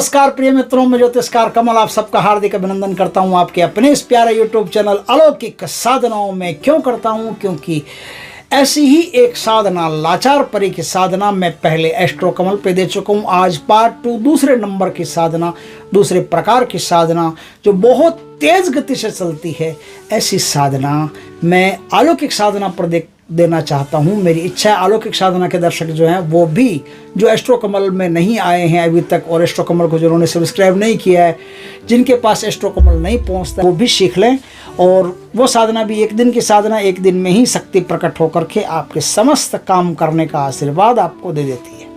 नमस्कार प्रिय मित्रों, मैं ज्योतिषकार कमल आप सबका हार्दिक अभिनंदन करता हूं आपके अपने इस प्यारे यूट्यूब चैनल अलौकिक साधनाओं में। क्यों करता हूं? क्योंकि ऐसी ही एक साधना, लाचार परी की साधना, मैं पहले एस्ट्रो कमल पे दे चुका हूं। आज पार्ट 2 दूसरे नंबर की साधना, दूसरे प्रकार की साधना जो बहुत तेज गति से चलती है, ऐसी साधना मैं अलौकिक साधना पर देना चाहता हूं। मेरी इच्छा है अलौकिक साधना के दर्शक जो हैं वो भी, जो एस्ट्रो कमल में नहीं आए हैं अभी तक और एस्ट्रो कमल को जिन्होंने सब्सक्राइब नहीं किया है, जिनके पास एस्ट्रो कमल नहीं पहुंचता, वो भी सीख लें। और वो साधना भी एक दिन की साधना, एक दिन में ही शक्ति प्रकट होकर के आपके समस्त काम करने का आशीर्वाद आपको दे देती है।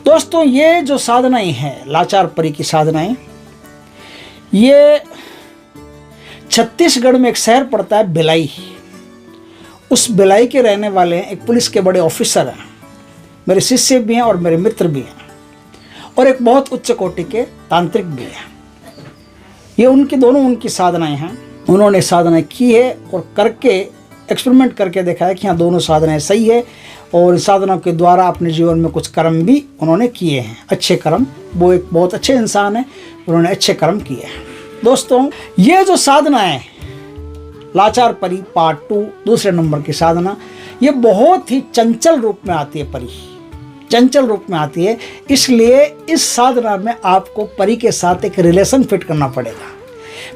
दोस्तों, ये जो साधनाएं हैं, लाचार परी की साधनाएं, ये छत्तीसगढ़ में एक शहर पड़ता है भिलाई। उस भिलाई के रहने वाले हैं, एक पुलिस के बड़े ऑफिसर हैं, मेरे शिष्य भी हैं और मेरे मित्र भी हैं, और एक बहुत उच्च कोटि के तांत्रिक भी हैं। ये उनकी साधनाएं हैं। उन्होंने साधनाएं की है और करके एक्सपेरिमेंट करके देखा है कि हाँ, दोनों साधनाएं सही है, और इस साधना के द्वारा अपने जीवन में कुछ कर्म भी उन्होंने किए हैं, अच्छे कर्म। वो एक बहुत अच्छे इंसान है, उन्होंने अच्छे कर्म किए हैं। दोस्तों, ये जो साधना है लाचार परी पार्ट 2 दूसरे नंबर की साधना, ये बहुत ही चंचल रूप में आती है। परी चंचल रूप में आती है, इसलिए इस साधना में आपको परी के साथ एक रिलेशन फिट करना पड़ेगा।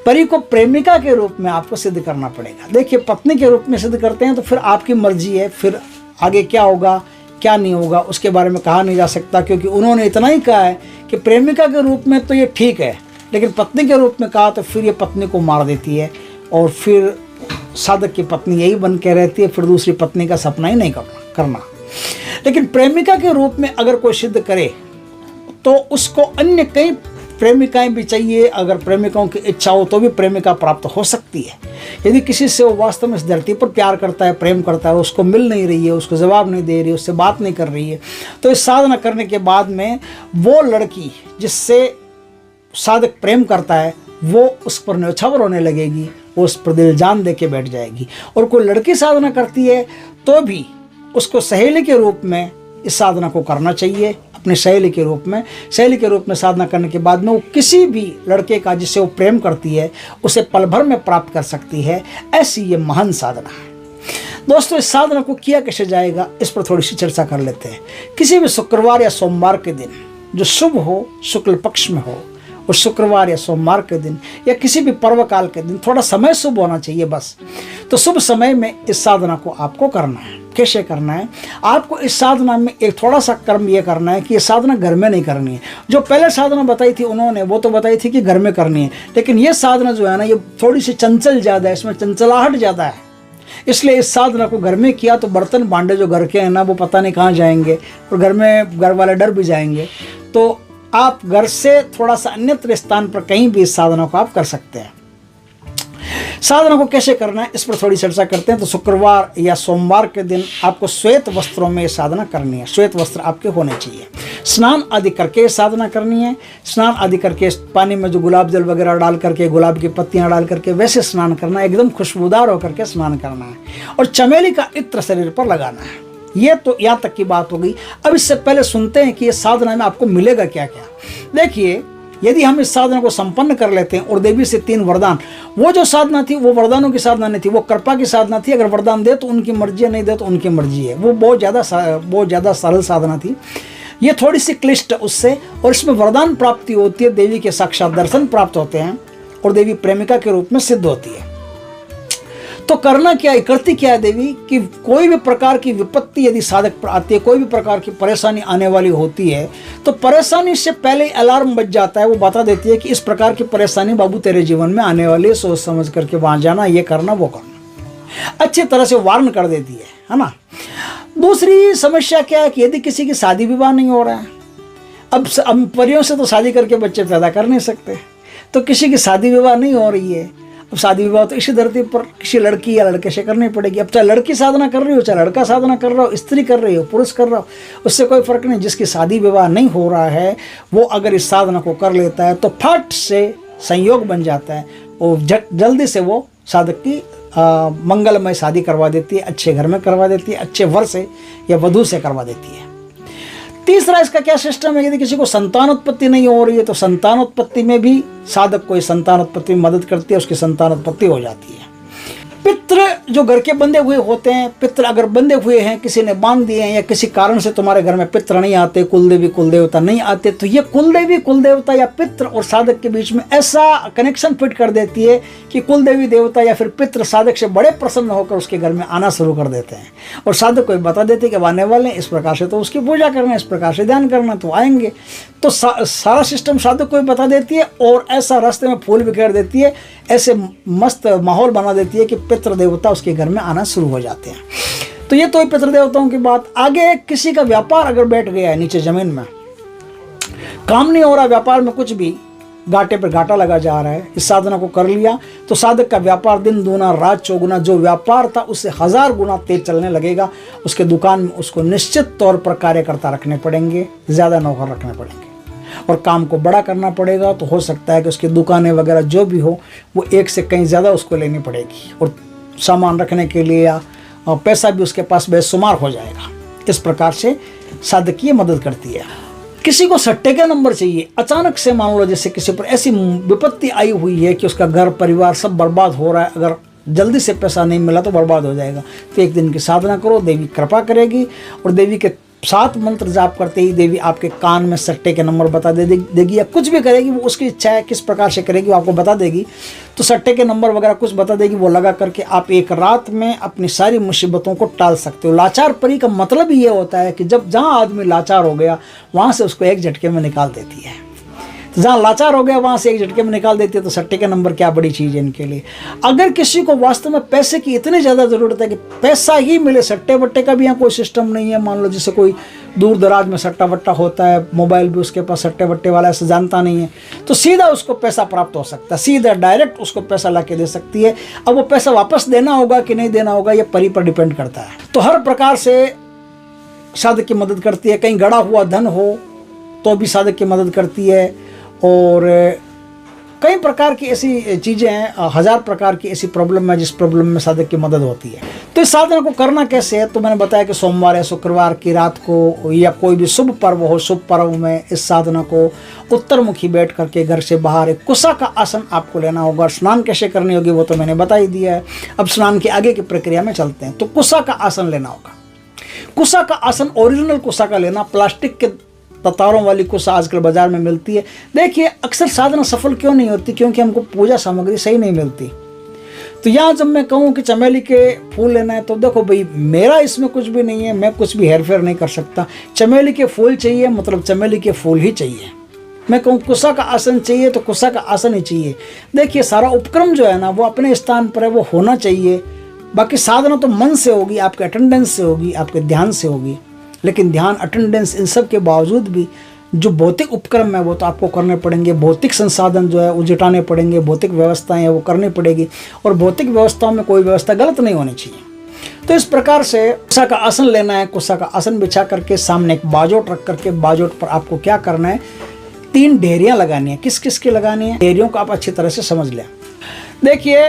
परी को प्रेमिका के रूप में आपको सिद्ध करना पड़ेगा। देखिए, पत्नी के रूप में सिद्ध करते हैं तो फिर आपकी मर्जी है, फिर आगे क्या होगा क्या नहीं होगा उसके बारे में कहा नहीं जा सकता, क्योंकि उन्होंने इतना ही कहा है कि प्रेमिका के रूप में तो ये ठीक है, लेकिन पत्नी के रूप में कहा तो फिर ये पत्नी को मार देती है, और फिर साधक की पत्नी यही बन के रहती है, फिर दूसरी पत्नी का सपना ही नहीं करना। लेकिन प्रेमिका के रूप में अगर कोई सिद्ध करे तो उसको अन्य कई प्रेमिकाएं भी चाहिए। अगर प्रेमिकाओं की इच्छा हो तो भी प्रेमिका प्राप्त हो सकती है। यदि किसी से वो वास्तव में इस धरती पर प्यार करता है, प्रेम करता है, उसको मिल नहीं रही है, उसको जवाब नहीं दे रही है, उससे बात नहीं कर रही है, तो इस साधना करने के बाद में वो लड़की जिससे साधक प्रेम करता है वो उस पर न्यौछावर होने लगेगी, वो उस पर दिल जान दे के बैठ जाएगी। और कोई लड़की साधना करती है तो भी उसको सहेली के रूप में इस साधना को करना चाहिए, अपने सहेली के रूप में। सहेली के रूप में साधना करने के बाद में वो किसी भी लड़के का जिससे वो प्रेम करती है उसे पल भर में प्राप्त कर सकती है। ऐसी ये महान साधना है। दोस्तों, इस साधना को किया कैसे जाएगा, इस पर थोड़ी सी चर्चा कर लेते हैं। किसी भी शुक्रवार या सोमवार के दिन जो शुभ हो, शुक्ल पक्ष में हो, और शुक्रवार या सोमवार के दिन या किसी भी पर्व काल के दिन थोड़ा समय शुभ होना चाहिए बस। तो शुभ समय में इस साधना को आपको करना है। कैसे करना है? आपको इस साधना में एक थोड़ा सा कर्म ये करना है कि ये साधना घर में नहीं करनी है। जो पहले साधना बताई थी उन्होंने, वो तो बताई थी कि घर में करनी है, लेकिन ये साधना जो है ना, ये थोड़ी सी चंचल ज़्यादा है, इसमें चंचलाहट ज़्यादा है। इसलिए इस साधना को घर में किया तो बर्तन भांडे जो घर के हैं ना, वो पता नहीं कहाँ जाएंगे, और घर में घर वाले डर भी जाएंगे। तो आप घर से थोड़ा सा अन्यत्र स्थान पर कहीं भी इस साधना को आप कर सकते हैं। साधना को कैसे करना है इस पर थोड़ी चर्चा करते हैं। तो शुक्रवार या सोमवार के दिन आपको श्वेत वस्त्रों में साधना करनी है। श्वेत वस्त्र आपके होने चाहिए। स्नान आदि करके साधना करनी है। स्नान आदि करके पानी में जो गुलाब जल वगैरह डाल करके, गुलाब की पत्तियां डाल करके वैसे स्नान करना है, एकदम खुशबूदार होकर के स्नान करना है, और चमेली का इत्र शरीर पर लगाना है। ये तो यहाँ तक की बात हो गई। अब इससे पहले सुनते हैं कि ये साधना में आपको मिलेगा क्या क्या। देखिए, यदि हम इस साधना को संपन्न कर लेते हैं और देवी से 3 वरदान, वो जो साधना थी वो वरदानों की साधना नहीं थी, वो कृपा की साधना थी। अगर वरदान दे तो उनकी मर्जी है, नहीं दे तो उनकी मर्जी है। वो बहुत ज़्यादा सरल साधना थी। ये थोड़ी सी क्लिष्ट उससे, और इसमें वरदान प्राप्ति होती है, देवी के साक्षात दर्शन प्राप्त होते हैं, और देवी प्रेमिका के रूप में सिद्ध होती है। तो करना क्या है, करती क्या है देवी कि कोई भी प्रकार की विपत्ति यदि साधक पर आती है, कोई भी प्रकार की परेशानी आने वाली होती है, तो परेशानी से पहले अलार्म बज जाता है। वो बता देती है कि इस प्रकार की परेशानी बाबू तेरे जीवन में आने वाली है, सोच समझ करके वहाँ जाना, ये करना वो करना, अच्छी तरह से वार्न कर देती है ना। दूसरी समस्या क्या है कि यदि किसी की शादी विवाह नहीं हो रहा है, अब परियों से तो शादी करके बच्चे पैदा कर नहीं सकते, तो किसी की शादी विवाह नहीं हो रही है। अब शादी विवाह तो इसी धरती पर किसी लड़की या लड़के से करनी पड़ेगी। अब चाहे लड़की साधना कर रही हो, चाहे लड़का साधना कर रहा हो, स्त्री कर रही हो, पुरुष कर रहा हो, उससे कोई फर्क नहीं। जिसकी शादी विवाह नहीं हो रहा है वो अगर इस साधना को कर लेता है तो फट से संयोग बन जाता है, वो जल्दी से वो साधक की मंगलमय शादी करवा देती है, अच्छे घर में करवा देती है, अच्छे वर से या वधू से करवा देती है। तीसरा इसका क्या सिस्टम है, यदि किसी को संतानोत्पत्ति नहीं हो रही है तो संतानोत्पत्ति में भी साधक कोई संतानोत्पत्ति में मदद करती है, उसकी संतानोत्पत्ति हो जाती है। पितृ जो घर के बंधे हुए होते हैं, पितृ अगर बंधे हुए हैं, किसी ने बांध दिए हैं या किसी कारण से तुम्हारे घर में पितृ नहीं आते, कुलदेवी कुलदेवता नहीं आते, तो ये कुलदेवी कुलदेवता या पितृ और साधक के बीच में ऐसा कनेक्शन फिट कर देती है कि कुलदेवी देवता या फिर पितृ साधक से बड़े प्रसन्न होकर उसके घर में आना शुरू कर देते हैं और साधक को बता देते कि आने वाले हैं, इस प्रकार से तो उसकी पूजा करना, इस प्रकार से ध्यान करना, तो आएंगे। तो सारा सिस्टम साधक को बता देती है और ऐसा रास्ते में फूल बिखेर देती है, ऐसे मस्त माहौल बना देती है कि पितृ देवता उसके घर में आना शुरू हो जाते हैं। तो ये तो पितृ देवताओं की बात। आगे किसी का व्यापार अगर बैठ गया है नीचे जमीन में, काम नहीं हो रहा, व्यापार में कुछ भी घाटे पर घाटा लगा जा रहा है, इस साधना को कर लिया तो साधक का व्यापार दिन दूना रात चौगुना, जो व्यापार था उससे 1000 गुना तेज चलने लगेगा। उसके दुकान में उसको निश्चित तौर पर कार्यकर्ता रखने पड़ेंगे, ज़्यादा नौकर रखने पड़ेंगे और काम को बड़ा करना पड़ेगा। तो हो सकता है कि उसकी दुकानें वगैरह जो भी हो वो एक से कहीं ज़्यादा उसको लेनी पड़ेगी और सामान रखने के लिए या पैसा भी उसके पास बेशुमार हो जाएगा। इस प्रकार से साधक की मदद करती है। किसी को सट्टे का नंबर चाहिए, अचानक से मान लो जैसे किसी पर ऐसी विपत्ति आई हुई है कि उसका घर परिवार सब बर्बाद हो रहा है, अगर जल्दी से पैसा नहीं मिला तो बर्बाद हो जाएगा, तो एक दिन की साधना करो, देवी कृपा करेगी और देवी के 7 मंत्र जाप करते ही देवी आपके कान में सट्टे के नंबर बता देगी या कुछ भी करेगी, वो उसकी इच्छा है किस प्रकार से करेगी वो आपको बता देगी। तो सट्टे के नंबर वगैरह कुछ बता देगी, वो लगा करके आप एक रात में अपनी सारी मुसीबतों को टाल सकते हो। लाचार परी का मतलब ही ये होता है कि जब जहाँ आदमी लाचार हो गया वहाँ से उसको एक झटके में निकाल देती है। तो जहाँ लाचार हो गया वहाँ से एक झटके में निकाल देती है। तो सट्टे के नंबर क्या बड़ी चीज़ है इनके लिए। अगर किसी को वास्तव में पैसे की इतनी ज़्यादा ज़रूरत है कि पैसा ही मिले, सट्टे वट्टे का भी यहाँ कोई सिस्टम नहीं है। मान लो जैसे कोई दूर दराज में सट्टा वट्टा होता है, मोबाइल भी उसके पास सट्टे वट्टे वाला ऐसा जानता नहीं है, तो सीधा उसको पैसा प्राप्त हो सकता है, सीधा डायरेक्ट उसको पैसा ला के दे सकती है। अब वो पैसा वापस देना होगा कि नहीं देना होगा ये परी पर डिपेंड करता है। तो हर प्रकार से साधक की मदद करती है। कहीं गड़ा हुआ धन हो तो भी साधक की मदद करती है और कई प्रकार की ऐसी चीज़ें हैं, 1000 प्रकार की ऐसी प्रॉब्लम है जिस प्रॉब्लम में साधक की मदद होती है। तो इस साधना को करना कैसे है, तो मैंने बताया कि सोमवार या शुक्रवार की रात को या कोई भी शुभ पर्व हो, शुभ पर्व में इस साधना को उत्तरमुखी बैठ करके घर से बाहर एक कुशा का आसन आपको लेना होगा। स्नान कैसे करनी होगी वो तो मैंने बता ही दिया है। अब स्नान के आगे की प्रक्रिया में चलते हैं। तो कुशा का आसन लेना होगा। कुशा का आसन ओरिजिनल कुशा का लेना, प्लास्टिक के ततारों वाली कुशा आजकल बाजार में मिलती है। देखिए अक्सर साधना सफल क्यों नहीं होती, क्योंकि हमको पूजा सामग्री सही नहीं मिलती। तो यहाँ जब मैं कहूँ कि चमेली के फूल लेना है तो देखो भाई मेरा इसमें कुछ भी नहीं है, मैं कुछ भी हेरफेर नहीं कर सकता। चमेली के फूल चाहिए मतलब चमेली के फूल ही चाहिए। मैं कहूँ कुशा का आसन चाहिए तो कुशा का आसन ही चाहिए। देखिए सारा उपक्रम जो है ना वो अपने स्थान पर है, वो होना चाहिए। बाकी साधना तो मन से होगी, आपके अटेंडेंस से होगी, आपके ध्यान से होगी। लेकिन ध्यान, अटेंडेंस, इन सब के बावजूद भी जो भौतिक उपक्रम है वो तो आपको करने पड़ेंगे। भौतिक संसाधन जो है वो जुटाने पड़ेंगे, भौतिक व्यवस्थाएं हैं वो करनी पड़ेगी और भौतिक व्यवस्थाओं में कोई व्यवस्था गलत नहीं होनी चाहिए। तो इस प्रकार से कुशा का आसन लेना है। कुशा का आसन बिछा करके सामने एक बाजोट रख करके बाजोट पर आपको क्या करना है, 3 ढेरियाँ लगानी है। किस किस की लगानी है, ढेरियों को आप अच्छी तरह से समझ लें। देखिए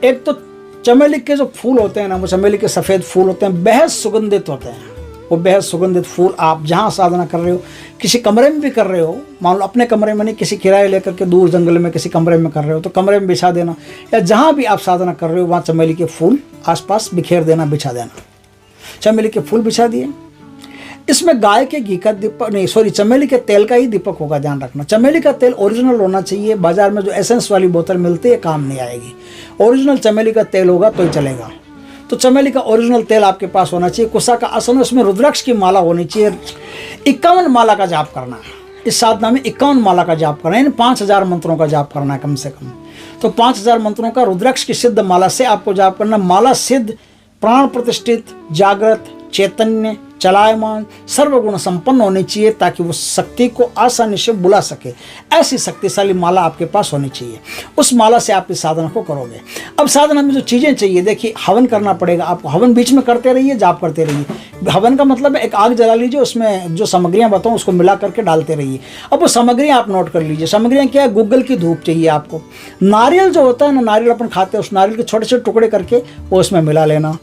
एक तो चमेली के जो फूल होते हैं ना, वो चमेली के सफ़ेद फूल होते हैं, बेहद सुगंधित होते हैं। वो बेहद सुगंधित फूल आप जहाँ साधना कर रहे हो, किसी कमरे में भी कर रहे हो, मान लो अपने कमरे में नहीं, किसी किराए लेकर के दूर जंगल में किसी कमरे में कर रहे हो तो कमरे में बिछा देना, या जहाँ भी आप साधना कर रहे हो वहाँ चमेली के फूल आसपास बिखेर देना, बिछा देना। चमेली के फूल बिछा दिए। इसमें गाय के घी का दीपक नहीं, सॉरी, चमेली के तेल का ही दीपक होगा, ध्यान रखना। चमेली का तेल ओरिजिनल होना चाहिए। बाजार में जो एसेंस वाली बोतल मिलती है काम नहीं आएगी। ओरिजिनल चमेली का तेल होगा तो ही चलेगा। तो चमेली का ओरिजिनल तेल आपके पास होना चाहिए। कुशा का आसन, उसमें रुद्राक्ष की माला होनी चाहिए। 51 माला का जाप करना है। इस साधना में 51 माला का जाप करना है, यानी 5000 मंत्रों का जाप करना है कम से कम। तो 5000 मंत्रों का रुद्राक्ष की सिद्ध माला से आपको जाप करना। माला सिद्ध, प्राण प्रतिष्ठित, जागृत, चैतन्य, चलायमान, सर्वगुण संपन्न होनी चाहिए ताकि वो शक्ति को आसानी से बुला सके। ऐसी शक्तिशाली माला आपके पास होनी चाहिए। उस माला से आप इस साधना को करोगे। अब साधना में जो चीज़ें चाहिए, देखिए हवन करना पड़ेगा आपको। हवन बीच में करते रहिए, जाप करते रहिए। हवन का मतलब है एक आग जला लीजिए, उसमें जो सामग्रियाँ बताऊँ उसको मिला करके डालते रहिए। अब वो सामग्रियाँ आप नोट कर लीजिए। सामग्रियाँ क्या है, गूगल की धूप चाहिए आपको। नारियल जो होता है ना, नारियल अपन खाते हैं, उस नारियल के छोटे छोटे टुकड़े करके वो उसमें मिला लेना।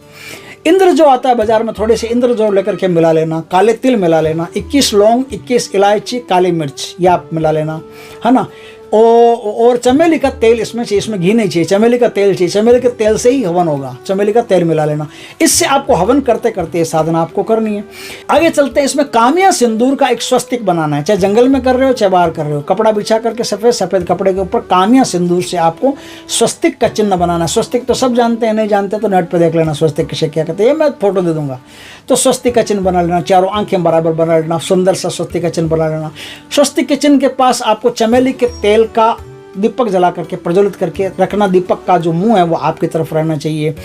इंद्र जो आता है बाजार में, थोड़े से इंद्र जो लेकर के मिला लेना, काले तिल मिला लेना, 21 लौंग, 21 इलायची, काली मिर्च, ये आप मिला लेना, है ना। और चमेली का तेल इसमें चाहिए, इसमें घी नहीं चाहिए, चमेली का तेल चाहिए, चमेली के तेल से ही हवन होगा, चमेली का तेल मिला लेना। इससे आपको हवन करते करते ये साधना आपको करनी है। आगे चलते हैं, इसमें कामिया सिंदूर का एक स्वस्तिक बनाना है, चाहे जंगल में कर रहे हो चाहे बाहर कर रहे हो। कपड़ा बिछा करके सफ़ेद कपड़े के ऊपर कामिया सिंदूर से आपको स्वस्तिक का चिन्ह बनाना है। स्वस्तिक तो सब जानते हैं, नहीं जानते तो नेट पर देख लेना स्वस्तिक किसे क्या कहते हैं, ये मैं फोटो दे दूंगा। तो स्वस्तिक का चिन्ह बना लेना, चारों आंखें बराबर बना लेना, सुंदर सा स्वस्तिक का चिन्ह बना लेना। स्वस्तिक के चिन्ह के पास आपको चमेली के तेल का दीपक जला करके प्रज्वलित करके रखना। दीपक का जो मुंह है वो आपकी तरफ रहना चाहिए।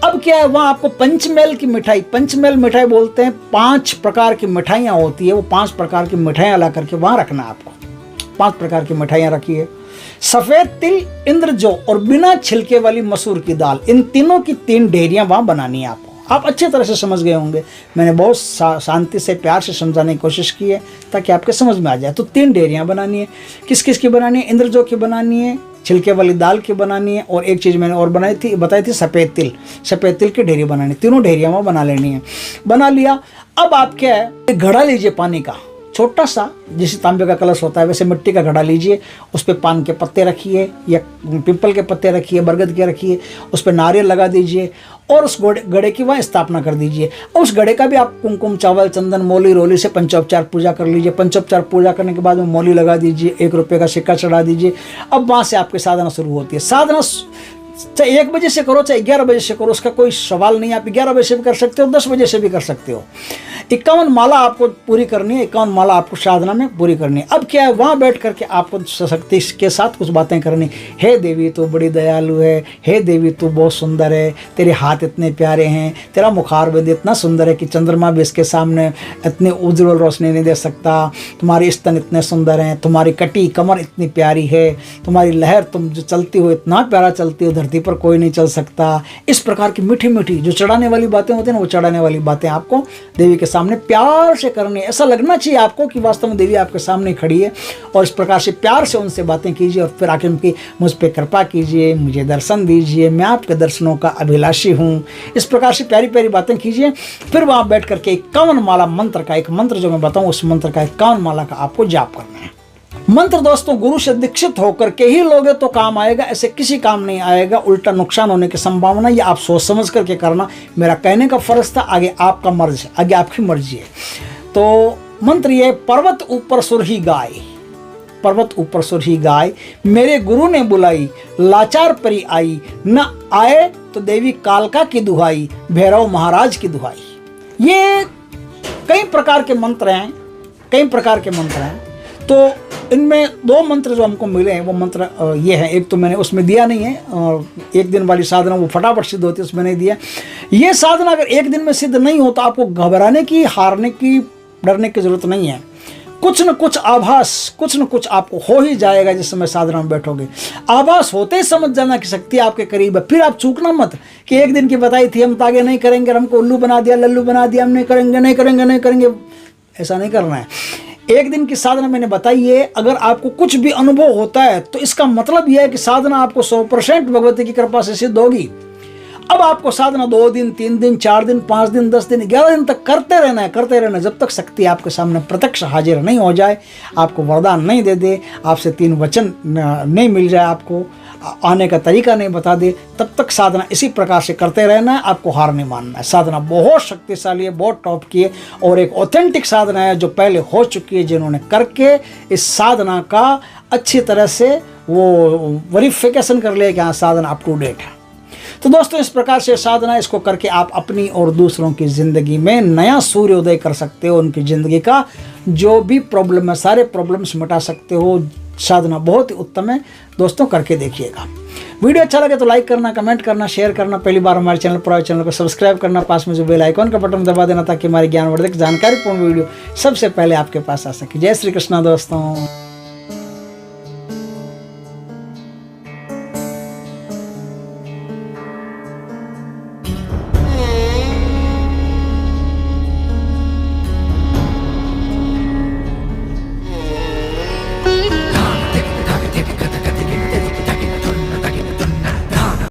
अब क्या है, वहाँ आपको पंचमेल की मिठाई, पंचमेल मिठाई बोलते हैं, 5 प्रकार की मिठाइयाँ होती है, वो 5 प्रकार की मिठाइयाँ ला करके वहाँ रखना आपको। 5 प्रकार की मिठाइयाँ रखिए। सफ़ेद तिल, इंद्रजौ और बिना छिलके वाली मसूर की दाल, इन तीनों की 3 ढेरियाँ वहाँ बनानी है आपको। आप अच्छी तरह से समझ गए होंगे, मैंने बहुत शांति से प्यार से समझाने की कोशिश की है ताकि आपके समझ में आ जाए। तो 3 ढेरियाँ बनानी है। किस किस की बनानी है? इंद्रजौ की बनानी है, छिलके वाली दाल की बनानी है, और एक चीज़ मैंने और बताई थी सफ़ेद तिल की ढेरी बनानी। तीनों ढेरियाँ वहाँ बना लेनी है। बना लिया। अब आप क्या है, एक घड़ा लीजिए पानी का, छोटा सा, जैसे तांबे का कलश होता है वैसे मिट्टी का घड़ा लीजिए। उस पर पान के पत्ते रखिए या पीपल के पत्ते रखिए, बरगद के रखिए, उस पर नारियल लगा दीजिए और उस घड़े की वहाँ स्थापना कर दीजिए। और उस घड़े का भी आप कुमकुम, चावल, चंदन, मौली, रोली से पंचोपचार पूजा कर लीजिए। पंचोपचार पूजा करने के बाद में मौली लगा दीजिए, 1 रुपये का सिक्का चढ़ा दीजिए। अब वहाँ से आपकी साधना शुरू होती है। साधना चाहे 1 बजे से करो चाहे 11 बजे से करो, उसका कोई सवाल नहीं। आप 11 बजे से भी कर सकते हो, 10 बजे से भी कर सकते हो। 51 माला आपको पूरी करनी है, 51 माला आपको साधना में पूरी करनी है। अब क्या है, वहाँ बैठ करके आपको शक्ति के साथ कुछ बातें करनी। हे देवी तू बड़ी दयालु है, हे देवी तू बहुत सुंदर है, तेरे हाथ इतने प्यारे हैं, तेरा मुखारबिंद इतना सुंदर है कि चंद्रमा भी इसके सामने इतनी उज्जवल रोशनी नहीं दे सकता, तुम्हारे स्तन इतने सुंदर हैं, तुम्हारी कटी कमर इतनी प्यारी है, तुम्हारी लहर, तुम जो चलती हो इतना प्यारा चलती हो, धरती पर कोई नहीं चल सकता। इस प्रकार की मीठी मीठी जो चढ़ाने वाली बातें होती हैं ना, वो चढ़ाने वाली बातें आपको देवी के सामने प्यार से करनी है। ऐसा लगना चाहिए आपको कि वास्तव में देवी आपके सामने खड़ी है, और इस प्रकार से प्यार से उनसे बातें कीजिए। और फिर आके उनकी मुझ पर कृपा कीजिए, मुझे दर्शन दीजिए, मैं आपके दर्शनों का अभिलाषी हूँ। इस प्रकार से प्यारी प्यारी बातें कीजिए। फिर वहाँ बैठ करके 51 माला मंत्र का, एक मंत्र जो मैं बताऊँ उस मंत्र का 51 माला का आपको जाप करना है। मंत्र दोस्तों गुरु से दीक्षित होकर के ही लोगे तो काम आएगा, ऐसे किसी काम नहीं आएगा। उल्टा नुकसान होने की संभावना, ये आप सोच समझ करके करना। मेरा कहने का फर्ज था, आगे आपका मर्ज, आगे आपकी मर्जी है। तो मंत्र ये, पर्वत ऊपर सुरही गाय, पर्वत ऊपर सुरही गाय, मेरे गुरु ने बुलाई, लाचार परी आई, न आए तो देवी कालका की दुहाई, भैरव महाराज की दुहाई। ये कई प्रकार के मंत्र हैं, कई प्रकार के मंत्र हैं। तो इनमें 2 मंत्र जो हमको मिले हैं वो मंत्र ये हैं। एक तो मैंने उसमें दिया नहीं है, और 1 दिन वाली साधना वो फटाफट सिद्ध होती है, उसमें नहीं दिया। ये साधना अगर 1 दिन में सिद्ध नहीं हो तो आपको घबराने की, हारने की, डरने की जरूरत नहीं है। कुछ न कुछ आभास, कुछ न कुछ आपको हो ही जाएगा जिस समय साधना में बैठोगे। आभास होते ही समझ जाना कि शक्ति आपके करीब है। फिर आप चूकना मत कि 1 दिन की बताई थी, हम तो आगे नहीं करेंगे, हमको उल्लू बना दिया, लल्लू बना दिया, हम नहीं करेंगे, नहीं करेंगे, नहीं करेंगे। ऐसा नहीं करना है। 1 दिन की साधना मैंने बताई है। अगर आपको कुछ भी अनुभव होता है तो इसका मतलब यह है कि साधना आपको 100% भगवती की कृपा से सिद्ध होगी। अब आपको साधना 2 दिन, 3 दिन, 4 दिन, 5 दिन, 10 दिन, 11 दिन तक करते रहना है, करते रहना, जब तक शक्ति आपके सामने प्रत्यक्ष हाजिर नहीं हो जाए, आपको वरदान नहीं दे दे, आपसे 3 वचन नहीं मिल जाए, आपको आने का तरीका नहीं बता दे, तब तक साधना इसी प्रकार से करते रहना है। आपको हार नहीं मानना है। साधना बहुत शक्तिशाली है, बहुत टॉप की है, और एक ऑथेंटिक साधना है जो पहले हो चुकी है, जिन्होंने करके इस साधना का अच्छी तरह से वो वेरिफिकेशन कर लिया कि हाँ साधना अप टू डेट है। तो दोस्तों इस प्रकार से साधना, इसको करके आप अपनी और दूसरों की ज़िंदगी में नया सूर्योदय कर सकते हो। उनकी ज़िंदगी का जो भी प्रॉब्लम है, सारे प्रॉब्लम्स मिटा सकते हो। साधना बहुत ही उत्तम है दोस्तों, करके देखिएगा। वीडियो अच्छा लगे तो लाइक करना, कमेंट करना, शेयर करना। पहली बार हमारे चैनल पर चैनल को सब्सक्राइब करना, पास में जो बेल आइकॉन का बटन दबा देना ताकि हमारी ज्ञानवर्धक जानकारीपूर्ण वीडियो सबसे पहले आपके पास आ सके। जय श्री कृष्णा दोस्तों।